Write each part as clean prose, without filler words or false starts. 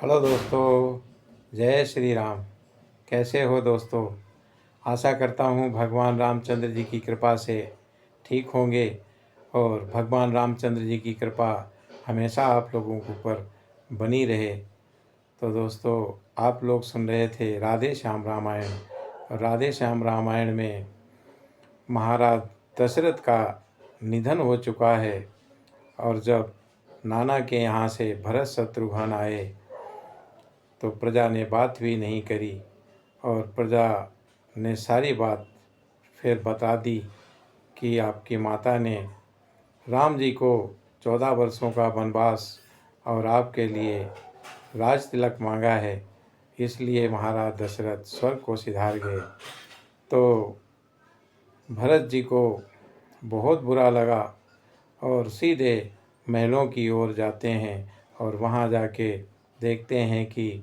Hello दोस्तों, जय श्री राम। कैसे हो दोस्तों? आशा करता हूँ भगवान रामचंद्र जी की कृपा से ठीक होंगे और भगवान रामचंद्र जी की कृपा हमेशा आप लोगों के ऊपर बनी रहे। तो दोस्तों, आप लोग सुन रहे थे राधे श्याम रामायण। और राधे श्याम रामायण में महाराज दशरथ का निधन हो चुका है और जब नाना के यहाँ से भरत शत्रुघ्न आए तो प्रजा ने बात भी नहीं करी और प्रजा ने सारी बात फिर बता दी कि आपकी माता ने राम जी को 14 वर्षों का वनवास और आपके लिए राज तिलक मांगा है, इसलिए महाराज दशरथ स्वर्ग को सिधार गए। तो भरत जी को बहुत बुरा लगा और सीधे महलों की ओर जाते हैं और वहाँ जाके देखते हैं कि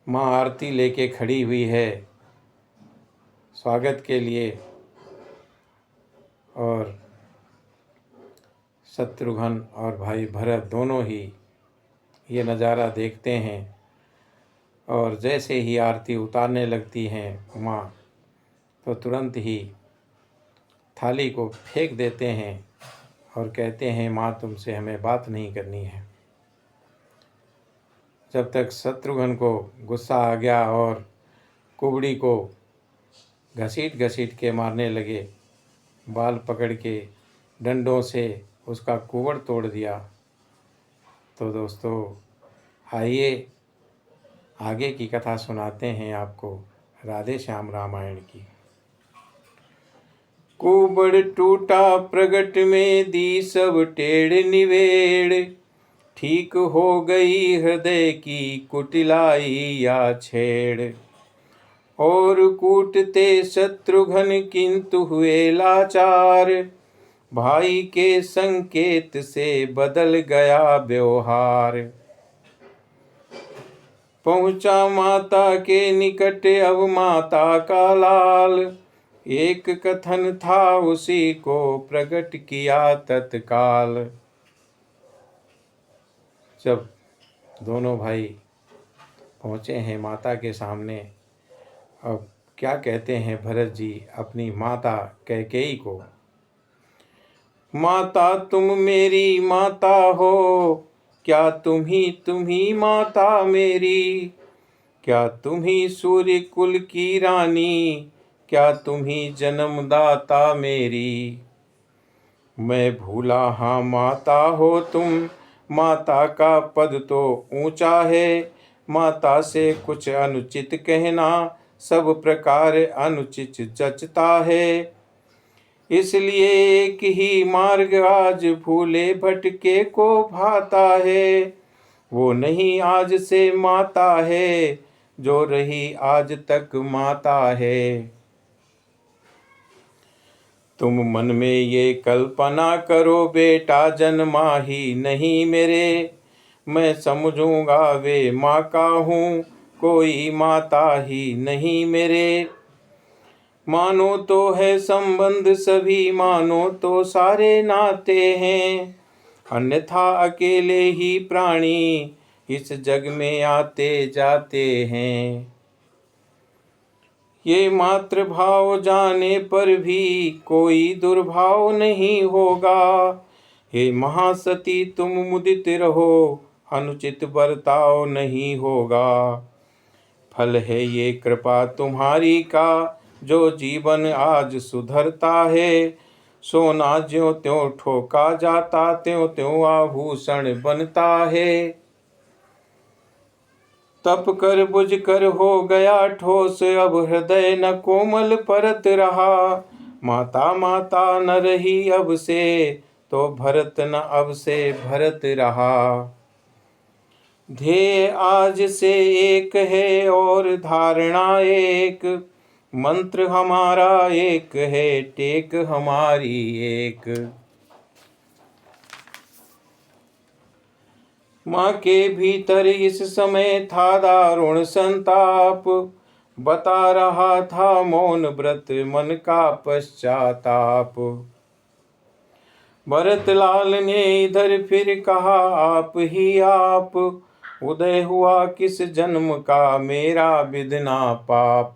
माँ आरती लेके खड़ी हुई है स्वागत के लिए और शत्रुघ्न और भाई भरत दोनों ही ये नज़ारा देखते हैं और जैसे ही आरती उतारने लगती हैं माँ, तो तुरंत ही थाली को फेंक देते हैं और कहते हैं माँ, तुमसे हमें बात नहीं करनी है। जब तक शत्रुघ्न को गुस्सा आ गया और कुबड़ी को घसीट घसीट के मारने लगे, बाल पकड़ के डंडों से उसका कुबड़ तोड़ दिया। तो दोस्तों, आइए आगे की कथा सुनाते हैं आपको राधे श्याम रामायण की। कुबड़ टूटा प्रगट में दी सब टेढ़ निवेड़, ठीक हो गई हृदय की कुटिलाई या छेड़। और कूटते शत्रुघ्न किंतु हुए लाचार, भाई के संकेत से बदल गया व्यवहार। पहुंचा माता के निकट अब माता का लाल, एक कथन था उसी को प्रकट किया तत्काल। जब दोनों भाई पहुँचे हैं माता के सामने, अब क्या कहते हैं भरत जी अपनी माता कैकेयी को? माता तुम मेरी माता हो, क्या तुम ही माता मेरी? क्या तुम ही सूर्य कुल की रानी? क्या तुम ही जन्मदाता मेरी? मैं भूला हाँ माता हो तुम, माता का पद तो ऊंचा है। माता से कुछ अनुचित कहना सब प्रकार अनुचित जचता है। इसलिए एक ही मार्ग आज भूले भटके को भाता है। वो नहीं आज से माता है, जो रही आज तक माता है। तुम मन में ये कल्पना करो, बेटा जन्मा ही नहीं मेरे। मैं समझूंगा वे माँ का हूँ, कोई माता ही नहीं मेरे। मानो तो है संबंध सभी, मानो तो सारे नाते हैं। अन्यथा अकेले ही प्राणी इस जग में आते जाते हैं। ये मातृभाव जाने पर भी कोई दुर्भाव नहीं होगा। हे महासती तुम मुदित रहो, अनुचित बर्ताव नहीं होगा। फल है ये कृपा तुम्हारी का, जो जीवन आज सुधरता है। सोना ज्यों त्यों ठोका जाता, त्यों त्यों आभूषण बनता है। तप कर बुझ कर हो गया ठोस, अब हृदय न कोमल परत रहा। माता माता न रही अब से, तो भरत न अब से भरत रहा। ध्येय आज से एक है और धारणा एक, मंत्र हमारा एक है, टेक हमारी एक। माँ के भीतर इस समय था दारुण संताप, बता रहा था मौन व्रत मन का पश्चाताप। भरत लाल ने इधर फिर कहा, आप ही आप उदय हुआ किस जन्म का मेरा विधना पाप।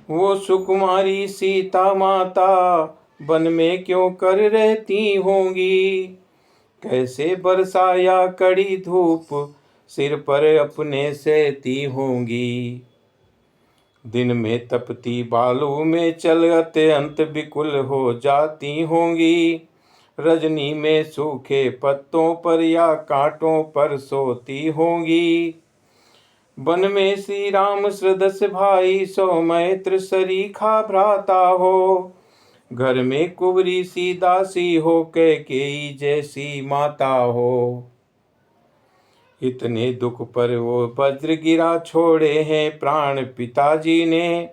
वो सुकुमारी सीता माता वन में क्यों कर रहती होंगी। कैसे बरसाया कड़ी धूप सिर पर अपने सहती होंगी। दिन में तपती बालू में चल अत्यंत विकुल हो जाती होंगी। रजनी में सूखे पत्तों पर या कांटों पर सोती होंगी। वन में श्री राम सदस्य भाई सौमित्र सरीखा भ्राता हो। घर में कुंवरी सी दासी हो कैकेयी जैसी माता हो। इतने दुख पर वो वज्र गिरा छोड़े हैं प्राण पिताजी ने।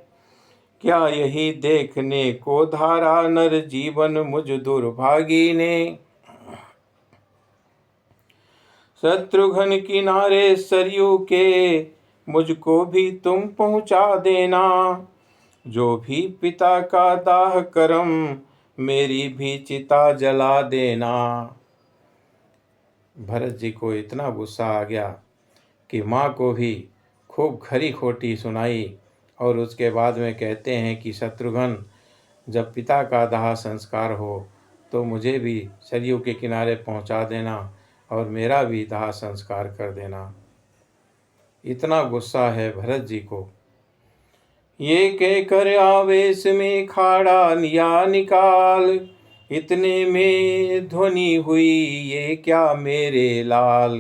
क्या यही देखने को धारा नर जीवन मुझ दुर्भागी ने। शत्रुघ्न किनारे सरयू के मुझको भी तुम पहुंचा देना। जो भी पिता का दाह करम मेरी भी चिता जला देना। भरत जी को इतना गुस्सा आ गया कि माँ को भी खूब खरी खोटी सुनाई और उसके बाद में कहते हैं कि शत्रुघ्न, जब पिता का दाह संस्कार हो तो मुझे भी सरयू के किनारे पहुंचा देना और मेरा भी दाह संस्कार कर देना। इतना गुस्सा है भरत जी को। ये कहकर आवेश में खाड़ा लिया निकाल। इतने में ध्वनि हुई ये क्या मेरे लाल।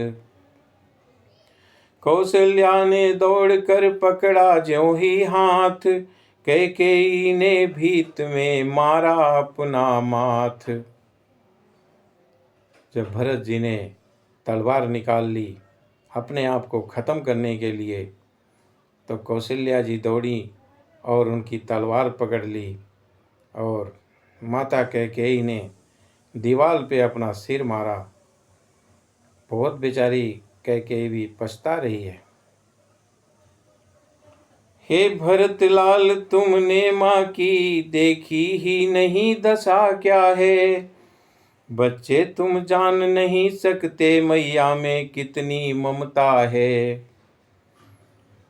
कौशल्या ने दौड़कर पकड़ा ज्यों ही हाथ। कैकेयी ने भीत में मारा अपना माथ। जब भरत जी ने तलवार निकाल ली अपने आप को खत्म करने के लिए, तो कौशल्या जी दौड़ी और उनकी तलवार पकड़ ली और माता कैकेयी ने दीवार पे अपना सिर मारा। बहुत बेचारी कैकेयी भी पछता रही है। हे भरत लाल, तुमने माँ की देखी ही नहीं दशा क्या है। बच्चे तुम जान नहीं सकते मैया में कितनी ममता है।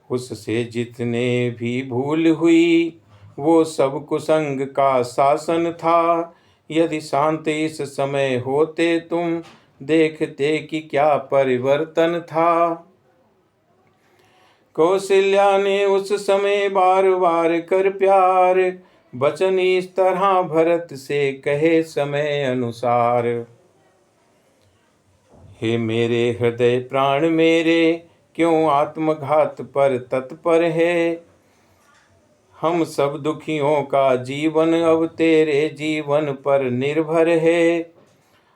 उससे जितने भी भूल हुई वो सब कुसंग का शासन था। यदि शांत इस समय होते तुम देखते कि क्या परिवर्तन था। कौशल्या ने उस समय बार बार कर प्यार। वचन इस तरह भरत से कहे समय अनुसार। हे मेरे हृदय प्राण मेरे, क्यों आत्मघात पर तत्पर है। हम सब दुखियों का जीवन अब तेरे जीवन पर निर्भर है।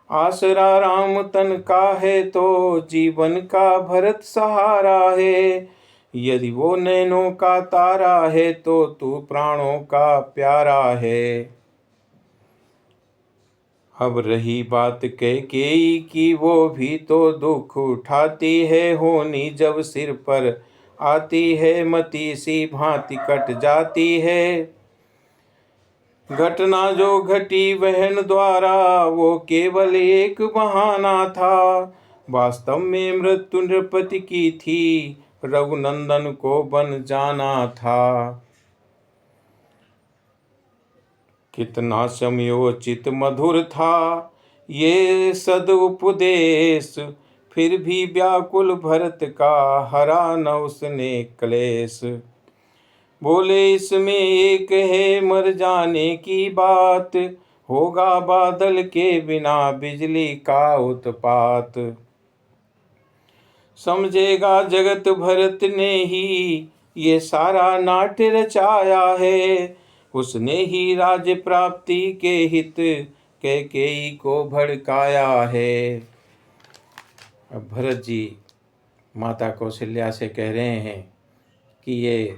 आसरा राम तन का है तो जीवन का भरत सहारा है। यदि वो नैनों का तारा है तो तू प्राणों का प्यारा है। अब रही बात कैकेयी की, वो भी तो दुख उठाती है। होनी जब सिर पर आती है मती सी भांति कट जाती है। घटना जो घटी बहन द्वारा वो केवल एक बहाना था। वास्तव में मृत्यु नृपति की थी, रघुनंदन को बन जाना था। कितना समयोचित मधुर था ये सदुपदेश। फिर भी व्याकुल भरत का हरा न उसने क्लेश। बोले इसमें एक है मर जाने की बात। होगा बादल के बिना बिजली का उत्पात। समझेगा जगत भरत ने ही ये सारा नाट्य रचाया है। उसने ही राज्य प्राप्ति के हित कैकेयी को भड़काया है। अब भरत जी माता कौशल्या से कह रहे हैं कि ये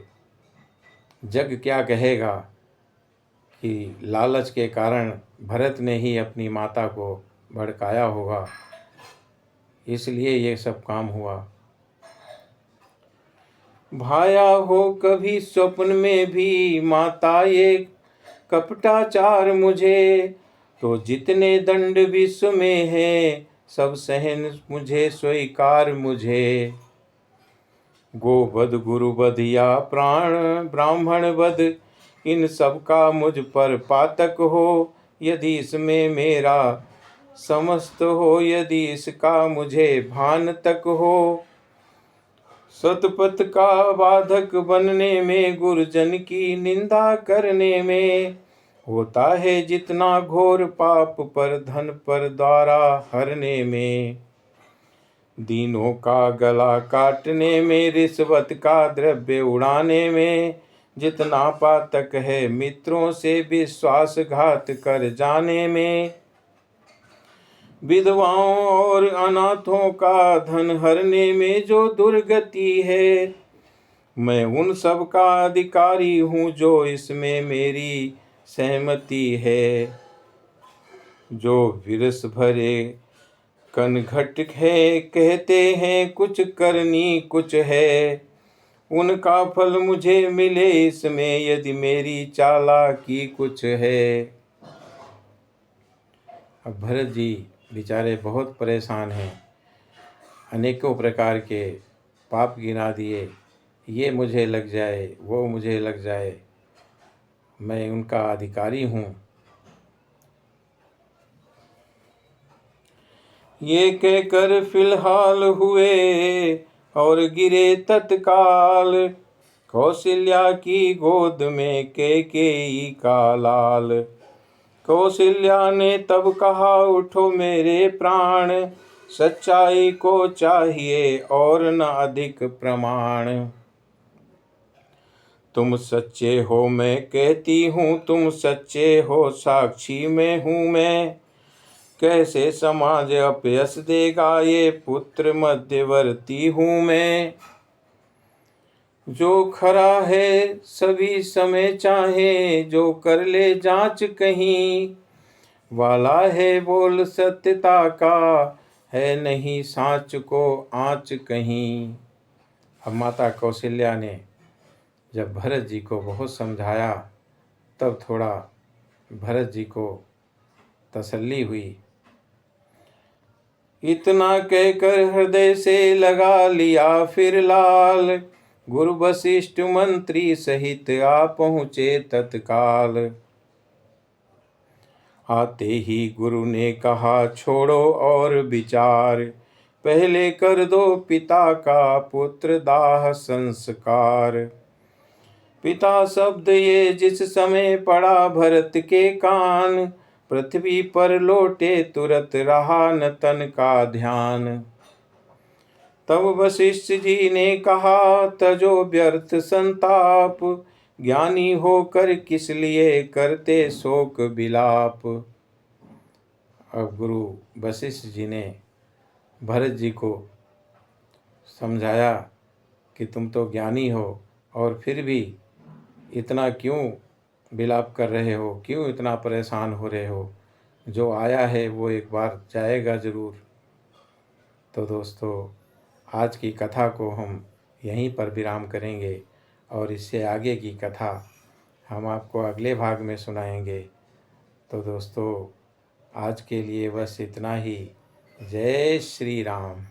जग क्या कहेगा कि लालच के कारण भरत ने ही अपनी माता को भड़काया होगा, इसलिए ये सब काम हुआ। भाया हो कभी स्वप्न में भी माता ये कपटाचार मुझे। तो जितने दंड विश्व में है सब सहन मुझे स्वीकार मुझे। गोवध गुरुवध या प्राण ब्राह्मण वध, इन सब का मुझ पर पातक हो। यदि इसमें मेरा समस्त हो, यदि इसका मुझे भान तक हो। सतपथ का बाधक बनने में, गुरुजन की निंदा करने में, होता है जितना घोर पाप पर धन पर द्वारा हरने में। दीनों का गला काटने में, रिश्वत का द्रव्य उड़ाने में, जितना पातक है मित्रों से विश्वासघात कर जाने में। विधवाओं और अनाथों का धन हरने में जो दुर्गति है, मैं उन सब का अधिकारी हूँ जो इसमें मेरी सहमति है। जो विरस भरे कनघट है, कहते हैं कुछ करनी कुछ है, उनका फल मुझे मिले इसमें, यदि मेरी चालाकी कुछ है। अब भरत जी बेचारे बहुत परेशान हैं, अनेकों प्रकार के पाप गिना दिए, ये मुझे लग जाए वो मुझे लग जाए, मैं उनका अधिकारी हूँ। ये कहकर फिलहाल हुए और गिरे तत्काल, कौशल्या की गोद में कैकेयी का लाल। कौशल्या ने तब कहा, उठो मेरे प्राण, सच्चाई को चाहिए और न अधिक प्रमाण। तुम सच्चे हो मैं कहती हूँ, तुम सच्चे हो साक्षी में हूँ मैं। कैसे समाज अपयस देगा, ये पुत्र मध्यवर्ती हूँ मैं। जो खरा है सभी समय चाहे, जो कर ले जांच कहीं, वाला है बोल सत्यता का, है नहीं साँच को आँच कहीं। अब माता कौशल्या ने जब भरत जी को बहुत समझाया, तब थोड़ा भरत जी को तसल्ली हुई। इतना कहकर हृदय से लगा लिया फिर लाल, गुरु वशिष्ठ मंत्री सहित आ पहुँचे तत्काल। आते ही गुरु ने कहा, छोड़ो और विचार, पहले कर दो पिता का पुत्र दाह संस्कार। पिता शब्द ये जिस समय पड़ा भरत के कान, पृथ्वी पर लौटे तुरत रहा न तन का ध्यान। तब वशिष्ठ जी ने कहा, तजो व्यर्थ संताप, ज्ञानी होकर किस लिए करते शोक विलाप। अब गुरु वशिष्ठ जी ने भरत जी को समझाया कि तुम तो ज्ञानी हो और फिर भी इतना क्यों विलाप कर रहे हो, क्यों इतना परेशान हो रहे हो। जो आया है वो एक बार जाएगा ज़रूर। तो दोस्तों, आज की कथा को हम यहीं पर विराम करेंगे और इससे आगे की कथा हम आपको अगले भाग में सुनाएंगे। तो दोस्तों, आज के लिए बस इतना ही। जय श्री राम।